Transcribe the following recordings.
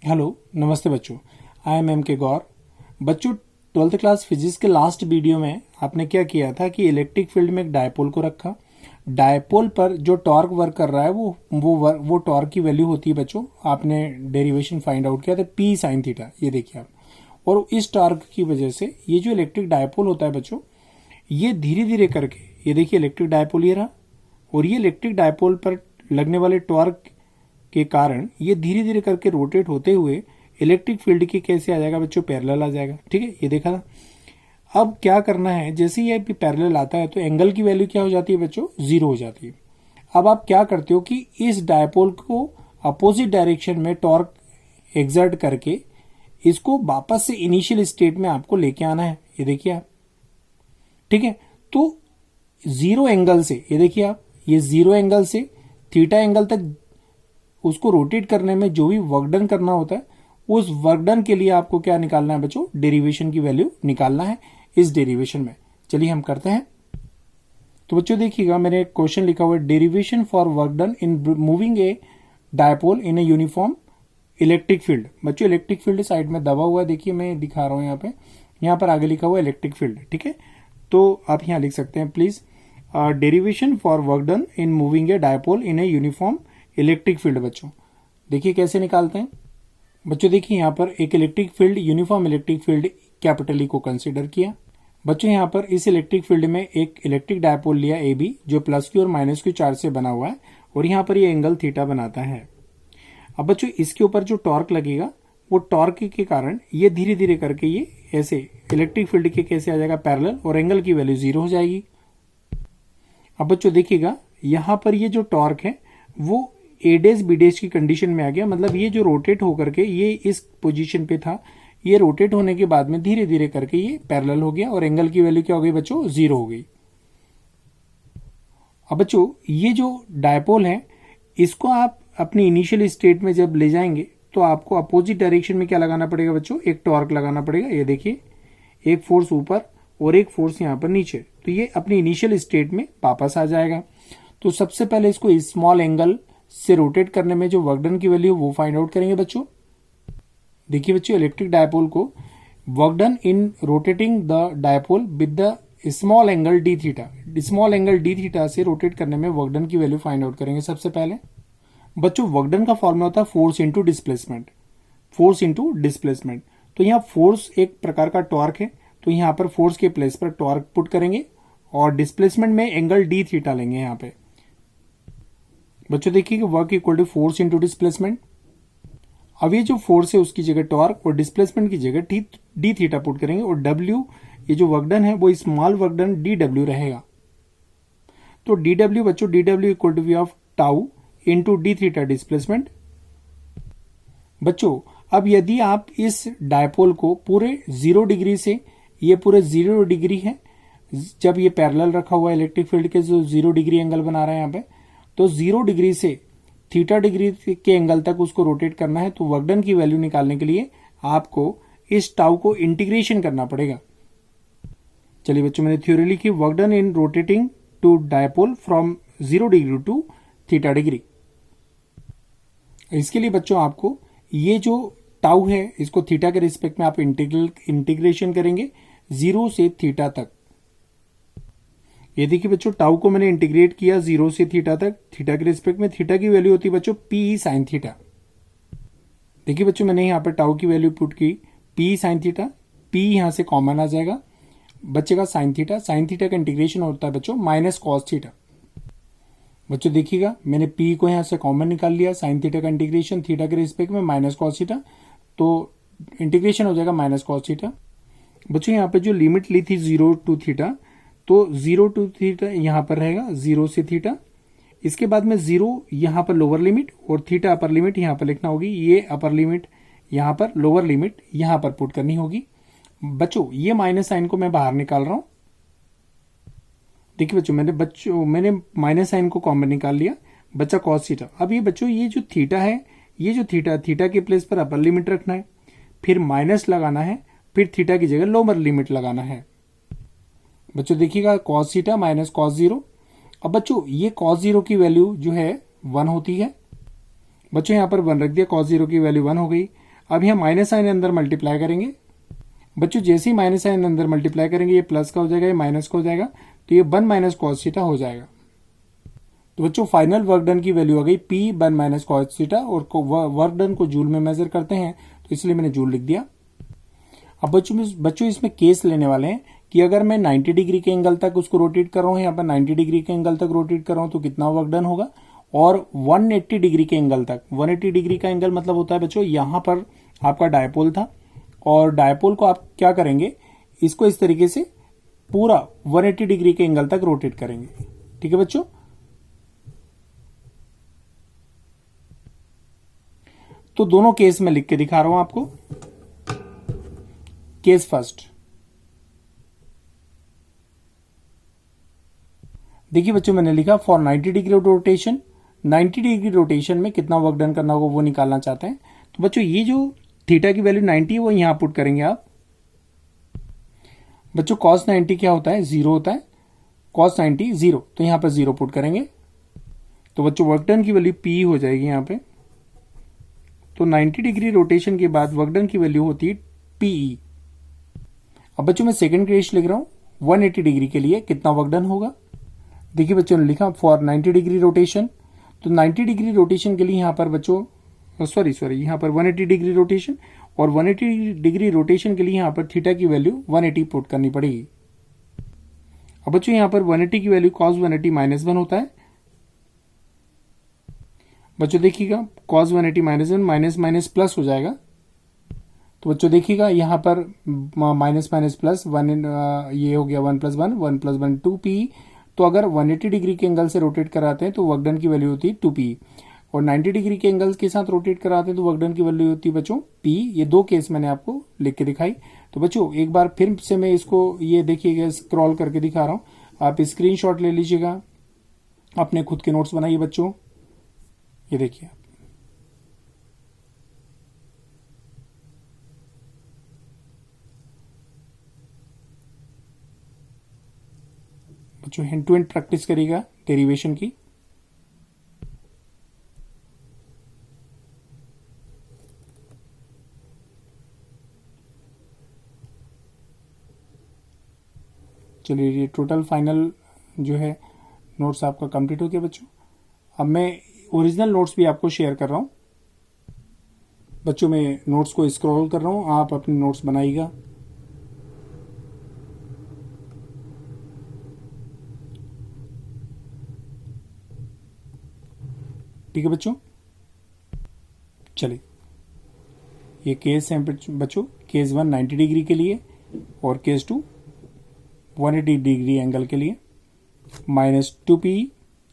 Hello, नमस्ते बच्चों। I am के गौर। बच्चों, 12th क्लास फिजिक्स के लास्ट वीडियो में आपने क्या किया था कि इलेक्ट्रिक फील्ड में एक डायपोल को रखा। डायपोल पर जो टॉर्क वर्क कर रहा है वो टॉर्क की वैल्यू होती है बच्चों, आपने डेरिवेशन फाइंड आउट किया था पी साइन थीटा। ये देखिए आप, और इस टॉर्क की वजह से ये जो इलेक्ट्रिक डायपोल होता है बच्चों, ये धीरे धीरे करके, ये देखिए इलेक्ट्रिक डायपोल ये रहा, और ये इलेक्ट्रिक डायपोल पर लगने वाले टॉर्क के कारण ये धीरे धीरे करके रोटेट होते हुए इलेक्ट्रिक फील्ड के कैसे आ जाएगा बच्चों, पैरेलल आ जाएगा। ठीक है, ये देखा था। अब क्या करना है, जैसे ये पैरेलल आता है तो एंगल की वैल्यू क्या हो जाती है बच्चों, 0 हो जाती है। अब आप क्या करते हो कि इस डायपोल को अपोजिट डायरेक्शन में टॉर्क एक्सर्ट करके इसको वापस से इनिशियल स्टेट में आपको लेके आना है। ये देखिए आप, ठीक है। तो 0 एंगल से, ये देखिए आप, ये 0 एंगल से थीटा एंगल तक उसको रोटेट करने में जो भी वर्क डन करना होता है, उस वर्क डन के लिए आपको क्या निकालना है बच्चों, डेरिवेशन की वैल्यू निकालना है इस डेरिवेशन में। चलिए हम करते हैं। तो बच्चों देखिएगा, मैंने एक क्वेश्चन लिखा हुआ है, derivation for work done in moving A dipole in a uniform electric field. बच्चों इलेक्ट्रिक फील्ड साइड में दबा हुआ है, देखिए मैं दिखा रहा हूं यहाँ पर आगे लिखा हुआ है इलेक्ट्रिक फील्ड। ठीक है, तो आप यहाँ लिख सकते हैं please, derivation for work done in moving A dipole in a uniform electric field. बच्चों देखिए कैसे निकालते हैं। बच्चों देखिए यहाँ पर एक electric field, uniform electric field capital E को कंसीडर किया। बच्चों यहाँ पर इस इलेक्ट्रिक फील्ड में एक इलेक्ट्रिक डायपोल लिया ए बी, जो प्लस क्यू और माइनस क्यू चार्ज से बना हुआ है, और यहाँ पर ये एंगल थीटा बनाता है। अब बच्चों इसके ऊपर जो टॉर्क लगेगा, वो टॉर्क के कारण ये धीरे धीरे करके ये ऐसे इलेक्ट्रिक फील्ड के कैसे आ जाएगा, पैरेलल, और एंगल की वैल्यू 0 हो जाएगी। अब बच्चों देखिएगा, यहाँ पर ये जो टॉर्क है वो ए डेज बी डेज की कंडीशन में आ गया, मतलब ये जो रोटेट होकर के ये इस पोजीशन पे था, ये रोटेट होने के बाद में धीरे धीरे करके ये पैरेलल हो गया, और एंगल की वैल्यू क्या हो गई बच्चों, 0 हो गई। अब बच्चों ये जो डायपोल है, इसको आप अपनी इनिशियल स्टेट में जब ले जाएंगे तो आपको अपोजिट डायरेक्शन में क्या लगाना पड़ेगा बच्चों, एक टॉर्क लगाना पड़ेगा। ये देखिए, एक फोर्स ऊपर और एक फोर्स यहाँ पर नीचे, तो ये अपनी इनिशियल स्टेट में वापस आ जाएगा। तो सबसे पहले इसको स्मॉल एंगल से रोटेट करने में जो वर्क डन की वैल्यू वो फाइंड आउट करेंगे बच्चों। देखिए बच्चों, इलेक्ट्रिक डायपोल को work done in rotating the dipole with the small angle D theta, small angle D theta से रोटेट करने में वर्क डन की वैल्यू फाइंड आउट करेंगे। सबसे पहले बच्चों वर्क डन का फॉर्मूला होता है force into displacement, force into displacement. तो यहाँ फोर्स एक प्रकार का टॉर्क है, तो यहाँ पर फोर्स के प्लेस पर टॉर्क पुट करेंगे, और डिस्प्लेसमेंट में एंगल डी थीटा लेंगे यहाँ पे। बच्चों देखिए कि work equal to force into displacement. अब ये जो फोर्स है उसकी जगह टॉर्क, और डिस्प्लेसमेंट की जगह डी थीटा पुट करेंगे, और डब्ल्यू, ये जो वर्क डन है वो small work done D W रहेगा। तो डी डब्ल्यू बच्चों, D W equal to V of tau into D theta displacement. बच्चों अब यदि आप इस डायपोल को पूरे 0 डिग्री से, ये पूरे 0 डिग्री है, जब ये पैरेलल रखा हुआ है इलेक्ट्रिक फील्ड के, जो 0 डिग्री एंगल बना रहे हैं यहाँ पे, तो 0 डिग्री से थीटा डिग्री के एंगल तक उसको रोटेट करना है। तो वर्क डन की वैल्यू निकालने के लिए आपको इस टाउ को इंटीग्रेशन करना पड़ेगा। चलिए बच्चों, मैंने थ्योरी लिखी, work done in rotating to dipole from 0 degree to theta degree. इसके लिए बच्चों आपको ये जो टाउ है, इसको थीटा के रिस्पेक्ट में आप इंटीग्रेशन करेंगे 0 से थीटा तक। ये देखिए बच्चों, टाउ को मैंने इंटीग्रेट किया 0 से थीटा तक, थीटा के रिस्पेक्ट में। थीटा की वैल्यू होती है बच्चों पी साइन थीटा। देखिए बच्चों, मैंने यहाँ पर टाउ की वैल्यू पुट की पी साइन थीटा, पी यहां से कॉमन आ जाएगा, बचेगा साइन थीटा। साइन थीटा का इंटीग्रेशन होता है बच्चों माइनस कॉस थीटा। बच्चों देखिएगा, मैंने पी को यहां से कॉमन निकाल लिया, साइन थीटा का इंटीग्रेशन थीटा के रिस्पेक्ट में माइनस कॉस थीटा, तो इंटीग्रेशन हो जाएगा माइनस कॉस थीटा। बच्चों यहाँ पे जो लिमिट ली थी 0 टू थीटा, तो 0 टू थीटा यहां पर रहेगा 0 से थीटा। इसके बाद में 0 यहां पर लोअर लिमिट, और थीटा अपर लिमिट यहां पर लिखना होगी। ये अपर लिमिट यहां पर, लोअर लिमिट यहां पर पुट करनी होगी। बच्चों ये माइनस साइन को मैं बाहर निकाल रहा हूं। देखिए बच्चों, मैंने माइनस साइन को कॉमन निकाल लिया, बच्चा कॉस थीटा। अब ये बच्चों, ये जो थीटा है, ये जो थीटा के प्लेस पर अपर लिमिट रखना है, फिर माइनस लगाना है, फिर थीटा की जगह लोअर लिमिट लगाना है। बच्चों देखिएगा, कॉस थीटा माइनस कॉस 0। अब बच्चों ये कॉस 0 की वैल्यू जो है 1 होती है। बच्चों यहाँ पर 1 रख दिया, कॉस 0 की वैल्यू 1 हो गई। अब यहाँ माइनस साइन अंदर मल्टीप्लाई करेंगे बच्चों, जैसे ही माइनस साइन अंदर मल्टीप्लाई करेंगे ये प्लस का हो जाएगा, ये माइनस का हो जाएगा, तो ये 1 माइनस कॉस थीटा हो जाएगा। तो बच्चों फाइनल वर्क डन की वैल्यू आ गई P 1 माइनस कॉस थीटा, और वर्क डन को जूल में मेजर करते हैं तो इसलिए मैंने जूल लिख दिया। अब बच्चों इसमें केस लेने वाले हैं कि अगर मैं 90 डिग्री के एंगल तक उसको रोटेट कर रहा हूं, यहाँ पर 90 डिग्री के एंगल तक रोटेट कर रहा हूं तो कितना वर्क डन होगा, और 180 डिग्री के एंगल तक, 180 डिग्री का एंगल मतलब होता है बच्चों यहां पर आपका डायपोल था, और डायपोल को आप क्या करेंगे, इसको इस तरीके से पूरा 180 डिग्री के एंगल तक रोटेट करेंगे। ठीक है बच्चों, तो दोनों केस में लिख के दिखा रहा हूं आपको। केस फर्स्ट, देखिए बच्चों मैंने लिखा for 90 degree rotation, 90 degree rotation में कितना वर्क डन करना होगा वो निकालना चाहते हैं। तो बच्चों ये जो थीटा की वैल्यू 90 है वो यहां पुट करेंगे आप। बच्चों cos 90 क्या होता है, 0 होता है, cos 90 0, तो यहां पर 0 पुट करेंगे। तो बच्चों वर्क डन की वैल्यू P हो जाएगी यहां पे। तो 90 डिग्री रोटेशन के बाद वर्क डन की वैल्यू होती है PE। अब बच्चों मैं सेकंड केस लिख रहा हूं, 180 डिग्री के लिए कितना वर्क डन होगा। देखिए बच्चों ने लिखा फॉर 90 डिग्री रोटेशन, तो 90 डिग्री रोटेशन के लिए यहां पर बच्चों सॉरी यहां पर 180 डिग्री रोटेशन, और 180 डिग्री रोटेशन के लिए यहां पर थीटा की वैल्यू 180 पुट करनी पड़ेगी। अब बच्चों यहां पर 180 की वैल्यू cos 180 -1 होता है। बच्चों देखिएगा cos 180 -1 माइनस माइनस प्लस हो जाएगा। तो बच्चों देखिएगा यहां पर माइनस माइनस प्लस 1, ये हो गया 1 + 1, 1 + 1 2P। तो अगर 180 डिग्री के एंगल से रोटेट कराते हैं तो वर्क डन की वैल्यू होती है 2P, और 90 डिग्री के एंगल के साथ रोटेट कराते हैं तो वर्क डन की वैल्यू होती है बच्चों P। ये दो केस मैंने आपको लिख के दिखाई। तो बच्चों एक बार फिर से मैं इसको ये देखिएगा स्क्रॉल करके दिखा रहा हूं, आप स्क्रीनशॉट ले लीजिएगा, अपने खुद के नोट्स बनाइए बच्चों। ये देखिए बच्चों हैंड टू हैंड प्रैक्टिस करिएगा डेरिवेशन की। चलिए ये टोटल फाइनल जो है नोट्स आपका कंप्लीट हो गया बच्चों। अब मैं ओरिजिनल नोट्स भी आपको शेयर कर रहा हूं बच्चों, मैं नोट्स को स्क्रॉल कर रहा हूं, आप अपने नोट्स बनाइएगा। ठीक है बच्चों, चलिए ये केस है बच्चों, केस 1 90 डिग्री के लिए और केस 2 180 डिग्री एंगल के लिए, -2P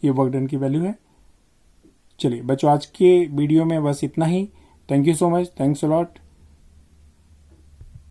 ये वर्क डन की वैल्यू है। चलिए बच्चों आज के वीडियो में बस इतना ही। Thank you so much, thanks a lot.